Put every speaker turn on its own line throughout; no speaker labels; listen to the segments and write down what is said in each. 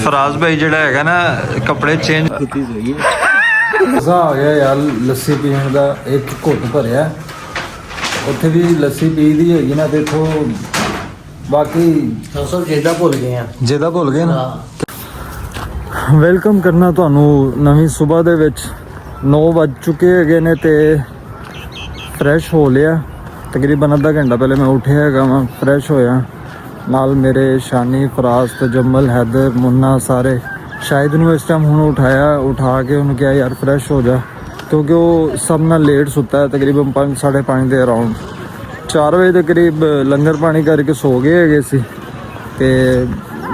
फराज भाई ਜਿਹੜਾ ਹੈਗਾ ਨਾ ਕੱਪੜੇ ਚੇਂਜ
ਮਜ਼ਾ ਆ ਗਿਆ ਯਾਰ ਲੱਸੀ ਪੀਣ ਦਾ। ਇੱਕ ਘੁੱਟ ਭਰਿਆ, ਉੱਥੇ ਵੀ ਲੱਸੀ ਪੀ ਦੀ ਹੈਗੀ ਨਾ, ਦੇਖੋ ਬਾਕੀ
ਅਸਲ ਜਿਹਦਾ ਭੁੱਲ ਗਏ ਆ।
ਜਿਹਦਾ ਭੁੱਲ ਗਏ ਨਾ। ਵੈਲਕਮ ਕਰਨਾ ਤੁਹਾਨੂੰ ਨਵੀਂ ਸਵੇਰ ਦੇ ਵਿੱਚ। 9 ਵੱਜ ਚੁੱਕੇ ਹੈਗੇ ਨੇ ਤੇ ਫਰੈਸ਼ ਹੋ ਲਿਆ। ਤਕਰੀਬਨ ਅੱਧਾ ਘੰਟਾ ਪਹਿਲੇ ਮੈਂ ਉੱਠਿਆ ਹੈਗਾ ਵਾਂ, ਫਰੈਸ਼ ਹੋਇਆ। ਨਾਲ ਮੇਰੇ ਸ਼ਾਨੀ, ਫਰਾਜ਼, ਤਜਮਲ, हैदर, मुन्ना ਸਾਰੇ। ਸ਼ਾਇਦ ਨੂੰ ਇਸ ਟਾਈਮ ਹੁਣ ਉਠਾ ਕੇ ਉਹਨੂੰ ਕਿਹਾ ਯਾਰ ਫਰੈਸ਼ ਹੋ ਜਾ, ਕਿਉਂਕਿ ਉਹ ਸਭ ਨਾਲ ਲੇਟ ਸੁੱਤਾ ਹੈ। ਤਕਰੀਬਨ 5, 5:30 ਦੇ ਅਰਾਊਂਡ 4 ਵਜੇ ਦੇ ਕਰੀਬ ਲੰਗਰ ਪਾਣੀ ਕਰਕੇ ਸੋ ਗਏ ਹੈਗੇ ਸੀ। ਤੇ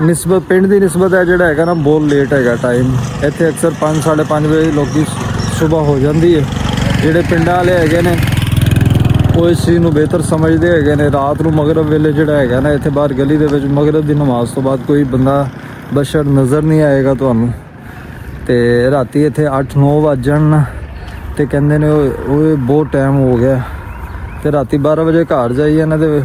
ਨਿਸਬਤ ਪਿੰਡ ਦੀ ਨਿਸਬਤ ਹੈ ਜਿਹੜਾ ਹੈਗਾ ਨਾ, ਬਹੁਤ ਲੇਟ ਹੈਗਾ ਟਾਈਮ। ਇੱਥੇ ਅਕਸਰ 5, 5:30 ਵਜੇ ਲੋਕੀ ਸੁਬਾਹ ਹੋ ਜਾਂਦੀ ਹੈ। ਜਿਹੜੇ ਪਿੰਡਾਂ ਵਾਲੇ ਹੈਗੇ ਨੇ ਉਹ ਇਸ ਚੀਜ਼ ਨੂੰ ਬਿਹਤਰ ਸਮਝਦੇ ਹੈਗੇ ਨੇ। ਰਾਤ ਨੂੰ ਮਗਰਬ ਵੇਲੇ ਜਿਹੜਾ ਹੈਗਾ ਨਾ, ਇੱਥੇ ਬਾਹਰ ਗਲੀ ਦੇ ਵਿੱਚ ਮਗਰਬ ਦੀ ਨਮਾਜ਼ ਤੋਂ ਬਾਅਦ ਕੋਈ ਬੰਦਾ ਬਸ਼ਰ ਨਜ਼ਰ ਨਹੀਂ ਆਏਗਾ ਤੁਹਾਨੂੰ। ਤੇ ਰਾਤੀ ਇੱਥੇ 8-9 ਵੱਜ ਜਾਣ ਤੇ ਕਹਿੰਦੇ ਨੇ ਉਹ ਬਹੁਤ ਟਾਈਮ ਹੋ ਗਿਆ। ਤੇ ਰਾਤੀ 12 ਵਜੇ ਘਰ ਜਾਈਏ ਇਹਨਾਂ ਦੇ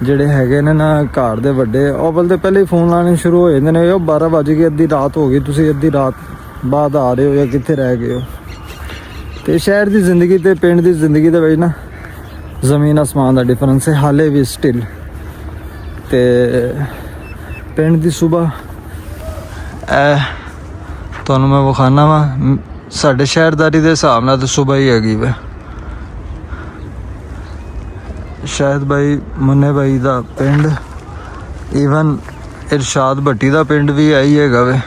ਜਿਹੜੇ ਹੈਗੇ ਨੇ ਨਾ ਘਰ ਦੇ ਵੱਡੇ, ਅਵਲ ਤੇ ਪਹਿਲੇ ਹੀ ਫੋਨ ਲਾਣੇ ਸ਼ੁਰੂ ਹੋ ਜਾਂਦੇ ਨੇ, ਉਹ 12 ਵੱਜ ਗਏ, ਅੱਧੀ ਰਾਤ ਹੋ ਗਈ, ਤੁਸੀਂ ਅੱਧੀ ਰਾਤ ਬਾਅਦ ਆ ਰਹੇ ਹੋ ਜਾਂ ਕਿੱਥੇ ਰਹਿ ਗਏ ਹੋ। ਤੇ ਸ਼ਹਿਰ ਦੀ ਜ਼ਿੰਦਗੀ ਤੇ ਪਿੰਡ ਦੀ ਜ਼ਿੰਦਗੀ ਦੇ ਵਿੱਚ ਨਾ ਜ਼ਮੀਨ ਅਸਮਾਨ ਦਾ ਡਿਫਰੈਂਸ ਹੈ ਹਾਲੇ ਵੀ ਸਟਿਲ। ਤੇ ਪਿੰਡ ਦੀ ਸਵੇਰ ਤੁਹਾਨੂੰ ਮੈਂ ਵਿਖਾਉਣਾ ਵਾ। ਸਾਡੇ ਸ਼ਹਿਰਦਾਰੀ ਦੇ ਹਿਸਾਬ ਨਾਲ ਤਾਂ ਸਵੇਰ ਹੀ ਹੈਗੀ ਵਾ। ਸ਼ਾਇਦ ਭਾਈ ਮੁੰਨੇ ਭਾਈ ਦਾ ਪਿੰਡ, ਈਵਨ ਇਰਸ਼ਾਦ ਭੱਟੀ ਦਾ ਪਿੰਡ ਵੀ ਆਈ ਹੈਗਾ ਵੇ।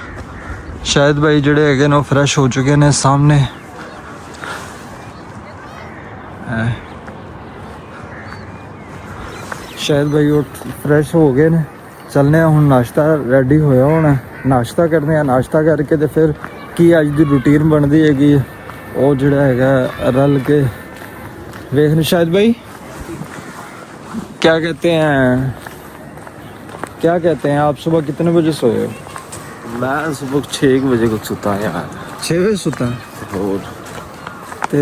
ਸ਼ਾਇਦ ਭਾਈ ਜਿਹੜੇ ਹੈਗੇ ਨੇ ਉਹ ਫਰੈਸ਼ ਹੋ ਚੁੱਕੇ ਨੇ ਸਾਹਮਣੇ। ਸ਼ਾਇਦ ਭਾਈ ਉਹ ਫਰੈਸ਼ ਹੋ ਗਏ ਨੇ। ਚੱਲਨੇ ਆ ਹੁਣ, ਨਾਸ਼ਤਾ ਰੈਡੀ ਹੋਇਆ ਹੋਣਾ, ਨਾਸ਼ਤਾ ਕਰਦੇ ਆ। ਨਾਸ਼ਤਾ ਕਰਕੇ ਤੇ ਫਿਰ ਕੀ ਅੱਜ ਦੀ ਰੂਟੀਨ ਬਣਦੀ ਹੈਗੀ ਉਹ ਜਿਹੜਾ ਹੈਗਾ ਰਲ ਕੇ ਵੇਖਣ। ਸ਼ਾਇਦ ਭਾਈ क्या कहते हैं आप सुबह कितने बजे सोए हो?
मैं सुबह 6 बजे को सुता यार।
6 बजे सुता
और
ते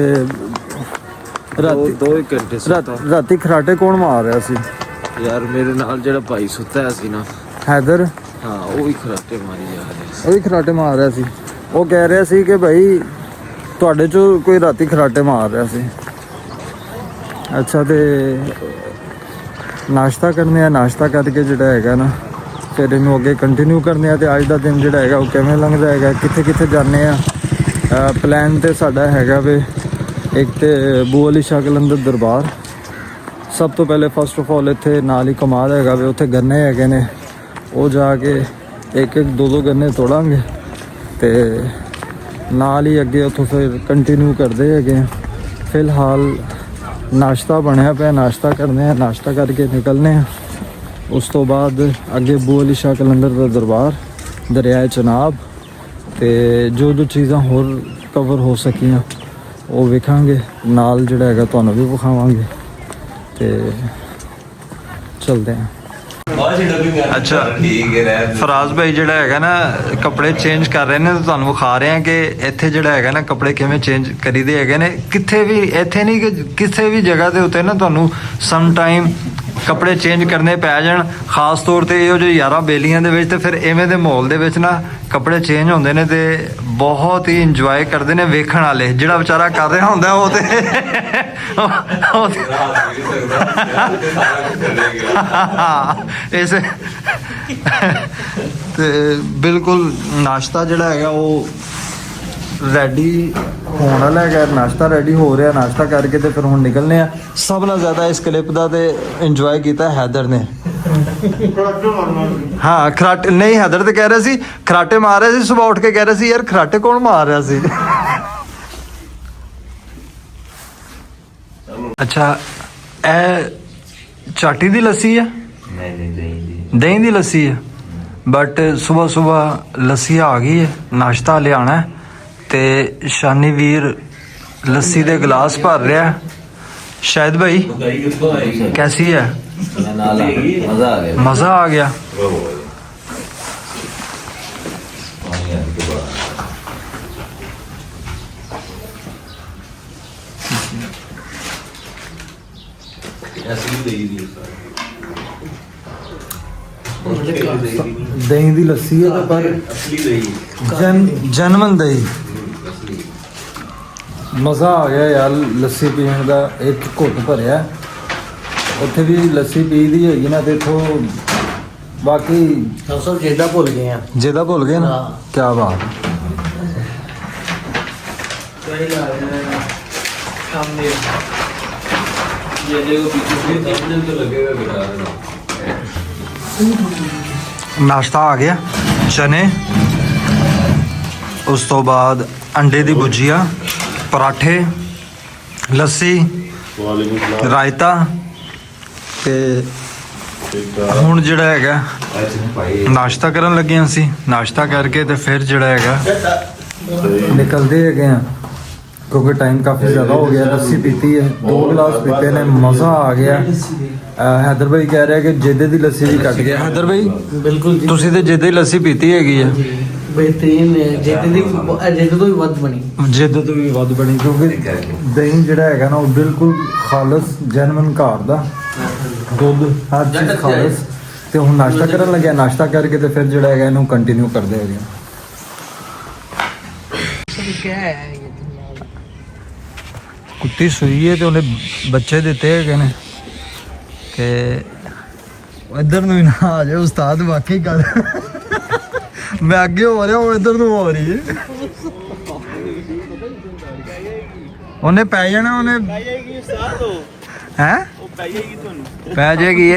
राती
2 घंटे सुता।
राती खराटे कौन मार रहा सी?
यार मेरे नाल जेड़ा भाई सुता है सी ना,
हैदर।
हाँ वो ही खराटे मारी जा रहे
ਉਹ ਵੀ ਖਰਾਟੇ ਮਾਰ ਰਿਹਾ ਸੀ। ਉਹ ਕਹਿ ਰਿਹਾ ਸੀ ਕਿ ਭਾਈ ਤੁਹਾਡੇ ਚੋਂ ਕੋਈ ਰਾਤੀ ਖਰਾਟੇ ਮਾਰ ਰਿਹਾ ਸੀ। ਅੱਛਾ, ਤੇ ਨਾਸ਼ਤਾ ਕਰਨੇ ਆ। ਨਾਸ਼ਤਾ ਕਰਕੇ ਜਿਹੜਾ ਹੈਗਾ ਨਾ ਫਿਰ ਇਹਨੂੰ ਅੱਗੇ ਕੰਟੀਨਿਊ ਕਰਨੇ ਆ। ਤੇ ਅੱਜ ਦਾ ਦਿਨ ਜਿਹੜਾ ਹੈਗਾ ਉਹ ਕਿਵੇਂ ਲੰਘਦਾ ਹੈਗਾ, ਕਿੱਥੇ ਕਿੱਥੇ ਜਾਂਦੇ ਆ। ਪਲਾਨ ਤੇ ਸਾਡਾ ਹੈਗਾ ਵੇ ਇੱਕ ਤੇ ਬੂ ਅਲੀ ਸ਼ਾਹ ਕਲੰਦਰ ਦਰਬਾਰ। ਸਭ ਤੋਂ ਪਹਿਲੇ ਫਸਟ ਆਫ ਆਲ ਇੱਥੇ ਨਾਲ ਹੀ ਕਮਾਲ ਹੈਗਾ ਵੇ, ਉੱਥੇ ਗੰਨੇ ਹੈਗੇ ਨੇ, ਉਹ ਜਾ ਕੇ ਇੱਕ 2 ਗੰਨੇ ਤੋੜਾਂਗੇ ਤੇ ਨਾਲ ਹੀ ਅੱਗੇ ਉੱਥੋਂ ਫਿਰ ਕੰਟੀਨਿਊ ਕਰਦੇ ਹੈਗੇ ਆ। ਫਿਲਹਾਲ ਨਾਸ਼ਤਾ ਬਣਿਆ ਪਿਆ, ਨਾਸ਼ਤਾ ਕਰਨੇ ਆ। ਨਾਸ਼ਤਾ ਕਰਕੇ ਨਿਕਲਨੇ ਆ। ਉਸ ਤੋਂ ਬਾਅਦ ਅੱਗੇ ਬੂ ਅਲੀ ਸ਼ਾਹ ਕਲੰਦਰ ਦਾ ਦਰਬਾਰ, ਦਰਿਆ ਚਨਾਬ ਤੇ ਜੋ ਚੀਜ਼ਾਂ ਹੋਰ ਕਵਰ ਹੋ ਸਕੀਆਂ ਉਹ ਵੇਖਾਂਗੇ। ਨਾਲ ਜਿਹੜਾ ਹੈਗਾ ਤੁਹਾਨੂੰ ਵੀ ਵਿਖਾਵਾਂਗੇ ਤੇ ਚਲਦੇ ਆ।
ਅੱਛਾ, ਫਰਾਜ਼ ਭਾਈ ਜਿਹੜਾ ਹੈਗਾ ਨਾ ਕੱਪੜੇ ਚੇਂਜ ਕਰ ਰਹੇ ਨੇ ਤੇ ਤੁਹਾਨੂੰ ਵਿਖਾ ਰਹੇ ਆ ਕਿ ਇੱਥੇ ਜਿਹੜਾ ਹੈਗਾ ਨਾ ਕੱਪੜੇ ਕਿਵੇਂ ਚੇਂਜ ਕਰੀਦੇ ਹੈਗੇ ਨੇ। ਕਿੱਥੇ ਵੀ ਇੱਥੇ ਨਹੀਂ ਕਿ ਕਿਸੇ ਵੀ ਜਗ੍ਹਾ ਦੇ ਉੱਤੇ ਨਾ ਤੁਹਾਨੂੰ ਸਮ ਟਾਈਮ ਕੱਪੜੇ ਚੇਂਜ ਕਰਨੇ ਪੈ ਜਾਣ, ਖਾਸ ਤੌਰ ਤੇ ਇਹੋ ਜਿਹੇ ਯਾਰਾਂ ਬੇਲੀਆਂ ਦੇ ਵਿੱਚ। ਤੇ ਫਿਰ ਐਵੇਂ ਦੇ ਮਾਹੌਲ ਦੇ ਵਿੱਚ ਨਾ ਕੱਪੜੇ ਚੇਂਜ ਹੁੰਦੇ ਨੇ ਤੇ ਬਹੁਤ ਹੀ ਇੰਜੋਏ ਕਰਦੇ ਨੇ ਵੇਖਣ ਵਾਲੇ। ਜਿਹੜਾ ਵਿਚਾਰਾ ਕਰ ਰਿਹਾ ਹੁੰਦਾ ਉਹ ਤੇ ਇਸ ਤੇ ਬਿਲਕੁਲ ਨਾਸ਼ਤਾ ਜਿਹੜਾ ਹੈਗਾ ਉਹ ਰੈਡੀ ਹੋਣ ਵਾਲਾ ਹੈਗਾ। ਨਾਸ਼ਤਾ ਰੈਡੀ ਹੋ ਰਿਹਾ। ਨਾਸ਼ਤਾ ਕਰਕੇ ਤੇ ਫਿਰ ਹੁਣ ਨਿਕਲਨੇ ਆ। ਸਭ ਨਾਲੋਂ ਜ਼ਿਆਦਾ ਇਸ ਕਲਿੱਪ ਦਾ ਤੇ ਇੰਜੋਏ ਕੀਤਾ ਹੈਦਰ ਨੇ। ਹਾਂ, ਖਰਾਟੇ ਨਹੀਂ, ਹੈਦਰ ਤੇ ਕਹਿ ਰਿਹਾ ਸੀ ਖਰਾਟੇ ਮਾਰ ਰਿਹਾ ਸੀ। ਸੁਬਾਹ ਉੱਠ ਕੇ ਕਹਿ ਰਿਹਾ ਸੀ ਯਾਰ ਖਰਾਟੇ ਕੌਣ ਮਾਰ ਰਿਹਾ ਸੀ। ਅੱਛਾ, ਇਹ ਚਾਟੀ ਦੀ ਲੱਸੀ ਹੈ? ਦਹੀਂ ਦੀ ਲੱਸੀ ਹੈ। ਬਟ ਸੁਬਾਹ ਲੱਸੀ ਆ ਗਈ ਹੈ। ਨਾਸ਼ਤਾ ਲਿਆਣਾ ਤੇ ਸ਼ਾਨੀ ਵੀਰ ਲੱਸੀ ਦੇ ਗਲਾਸ ਭਰ ਰਿਹਾ। शाहिद भाई कैसी है? मज़ा आ गया।
ਦਹੀਂ ਦੀ ਲੱਸੀ ਹੈ, ਪਰ ਜਨਮਨ ਦਹੀਂ। ਮਜ਼ਾ ਆ ਗਿਆ ਯਾਰ ਲੱਸੀ ਪੀਣ ਦਾ। ਇੱਕ ਘੁੱਟ ਭਰਿਆ, ਉੱਥੇ ਵੀ ਲੱਸੀ ਪੀਦੀ ਹੈਗੀ ਨਾ, ਤੇ ਇੱਥੋਂ ਬਾਕੀ
ਸਭ ਜਿਹਦਾ ਭੁੱਲ ਗਏ ਆ।
ਜਿਹਦਾ ਭੁੱਲ ਗਏ ਨਾ,
ਹਾਂ।
ਕੀ ਬਾਤ।
ਸਾਹਮਣੇ
ये देखो पीछे से सामने तो लगेगा बेटा।
ਨਾਸ਼ਤਾ ਆ ਗਿਆ, ਚਨੇ, ਉਸ ਤੋਂ ਬਾਅਦ ਅੰਡੇ ਦੀ ਭੁਜੀਆ, ਪਰਾਠੇ, ਲੱਸੀ, ਰਾਇਤਾ, ਤੇ ਹੁਣ ਜਿਹੜਾ ਹੈਗਾ ਨਾਸ਼ਤਾ ਕਰਨ ਲੱਗੇ ਹਾਂ ਅਸੀਂ। ਨਾਸ਼ਤਾ ਕਰਕੇ ਤੇ ਫਿਰ ਜਿਹੜਾ ਹੈਗਾ ਨਿਕਲਦੇ ਹੈਗੇ ਆ, ਕਿਉਂਕਿ ਟਾਈਮ ਕਾਫੀ ਜ਼ਿਆਦਾ ਹੋ ਗਿਆ। ਲੱਸੀ ਪੀਤੀ ਹੈ, 2 ਗਲਾਸ ਪੀਤੇ ਨੇ, ਮਜ਼ਾ ਆ ਗਿਆ। ਹੈਦਰ ਭਾਈ ਕਹਿ ਰਿਹਾ ਕਿ ਜੇਦੇ ਦੀ ਲੱਸੀ ਵੀ ਕੱਟ ਗਿਆ। ਹੈਦਰ ਭਾਈ
ਬਿਲਕੁਲ ਜੀ,
ਤੁਸੀਂ ਤੇ ਜੇਦੇ ਦੀ ਲੱਸੀ ਪੀਤੀ ਹੈਗੀ ਹੈ।
ਬਿਹਤਰੀਨ ਜਿਹਦੇ ਤੋਂ ਵੀ ਵੱਧ ਬਣੀ।
ਜੇਦੇ ਤੋਂ ਵੀ ਵੱਧ ਬਣੀ, ਕਿਉਂਕਿ ਦਹੀਂ ਜਿਹੜਾ ਹੈਗਾ ਨਾ ਉਹ ਬਿਲਕੁਲ ਖਾਲਸ ਜੈਨੂਇਨ ਘਰ ਦਾ ਦੁੱਧ, ਹਰ ਚੀਜ਼ ਖਾਲਸ। ਤੇ ਹੁਣ ਨਾਸ਼ਤਾ ਕਰਨ ਲੱਗਿਆ, ਨਾਸ਼ਤਾ ਕਰਕੇ ਤੇ ਫਿਰ ਜਿਹੜਾ ਹੈਗਾ ਇਹਨੂੰ ਕੰਟੀਨਿਊ ਕਰਦੇ ਹੈਗੇ। ਕੁੱਤੀ ਸੂਈ ਹੈ ਤੇ ਉਹਨੇ ਬੱਚੇ ਦਿੱਤੇ ਹੈਗੇ ਨੇ, ਤੇ ਇੱਧਰ ਨੂੰ ਹੀ ਨਾ ਆ ਜਾਏ ਉਸਤਾਦ। ਵਾਕਈ ਗੱਲ ਮੈਂ ਅੱਗੇ ਹੋ ਰਿਹਾ, ਉਹ ਇੱਧਰ ਨੂੰ ਹੋ ਰਹੀ ਹੈ। ਉਹਨੇ ਪੈ ਜਾਣਾ, ਉਹਨੇ ਹੈ ਪੈ ਜਾਏਗੀ।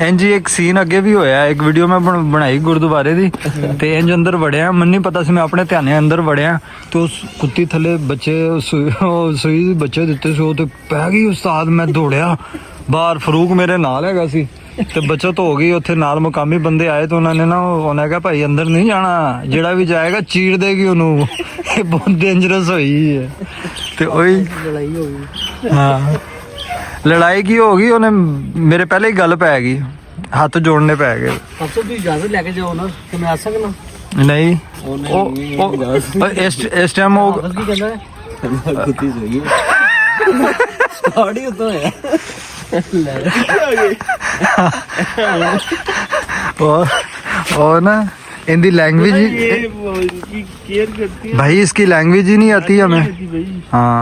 ਇੰਜ ਇੱਕ ਸੀਨ ਅੱਗੇ ਵੀ ਹੋਇਆ, ਇੱਕ ਵੀਡੀਓ ਮੈਂ ਬਣਾਈ ਗੁਰਦੁਆਰੇ ਦੀ, ਤੇ ਇੰਜ ਅੰਦਰ ਵੜਿਆ, ਮੈਨੂੰ ਨਹੀਂ ਪਤਾ ਸੀ, ਮੈਂ ਆਪਣੇ ਧਿਆਨੇ ਅੰਦਰ ਵੜਿਆ ਤੇ ਉਸ ਕੁੱਤੀ ਥੱਲੇ ਬੱਚੇ ਸੂਈ ਦੇ ਬੱਚੇ ਦਿੱਤੇ ਸੀ, ਉਹ ਤੇ ਪੈ ਗਈ ਉਸਤਾਦ। ਮੈਂ ਦੌੜਿਆ ਬਾਹਰ, ਫਰੂਕ ਮੇਰੇ ਨਾਲ ਹੈਗਾ ਸੀ, ਤੇ ਬੱਚਤ ਹੋ ਗਈ। ਉੱਥੇ ਨਾਲ ਮੁਕਾਮੀ ਬੰਦੇ ਆਏ ਤੇ ਉਹਨਾਂ ਨੇ ਨਾ, ਉਹਨੇ ਕਿਹਾ ਭਾਈ ਅੰਦਰ ਨਹੀਂ ਜਾਣਾ, ਜਿਹੜਾ ਵੀ ਜਾਏਗਾ ਚੀੜ ਦੇਗੀ ਉਹਨੂੰ। ਇਹ ਬਹੁਤ ਡੇਂਜਰਸ ਹੋਈ ਹੈ। ਤੇ ਉਹੀ
ਲੜਾਈ ਹੋ ਗਈ।
ਹਾਂ, ਲੜਾਈ ਕੀ ਹੋ ਗਈ, ਉਹਨੇ ਮੇਰੇ ਪਹਿਲੇ ਹੀ ਗੱਲ ਪੈ ਗਈ, ਹੱਥ ਜੋੜਨੇ ਪੈ ਗਏ।
ਅਫਸਰ ਤੁਸੀਂ ਇਜਾਜ਼ਤ ਲੈ ਕੇ ਜਾਓ ਨਾ, ਕਿ ਮੈਂ ਆ ਸਕਦਾ।
ਨਹੀਂ ਉਹ ਇਸ ਟਾਈਮ ਉਹ
ਅਫਸਰ ਕੀ ਕਹਿੰਦਾ ਹੈ?
कुत्ती सही है।
ਸਟਾਰਟ ਹੀ ਉਤੋਂ ਹੋਇਆ।
और ना इनकी लैंग्वेज
केयर करती
भाई, इसकी लैंग्वेज ही नहीं आती हमें। हाँ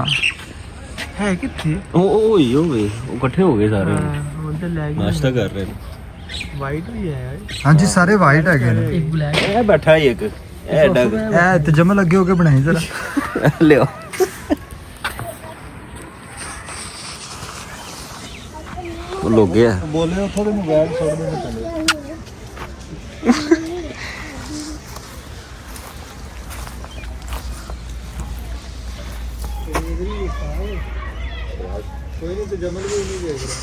ਹੈ ਕਿੱਥੇ?
ओ यो वे वो इकट्ठे हो गए सारे
ਉਧਰ ਲੈ ਗਈ।
नाश्ता कर रहे हैं।
ਵਾਈਟ ਵੀ ਹੈ
हाँ जी, सारे वाइट है।
ਇੱਕ ਬਲੈਕ।
ए बैठा है एक ए डग
ते जम लगे होके बनाई जरा।
ले आओ। वो लोग गया
बोले थोड़े मोबाइल छोड़ देने पहले। कोई नहीं तो जमल भी नहीं देख रहा।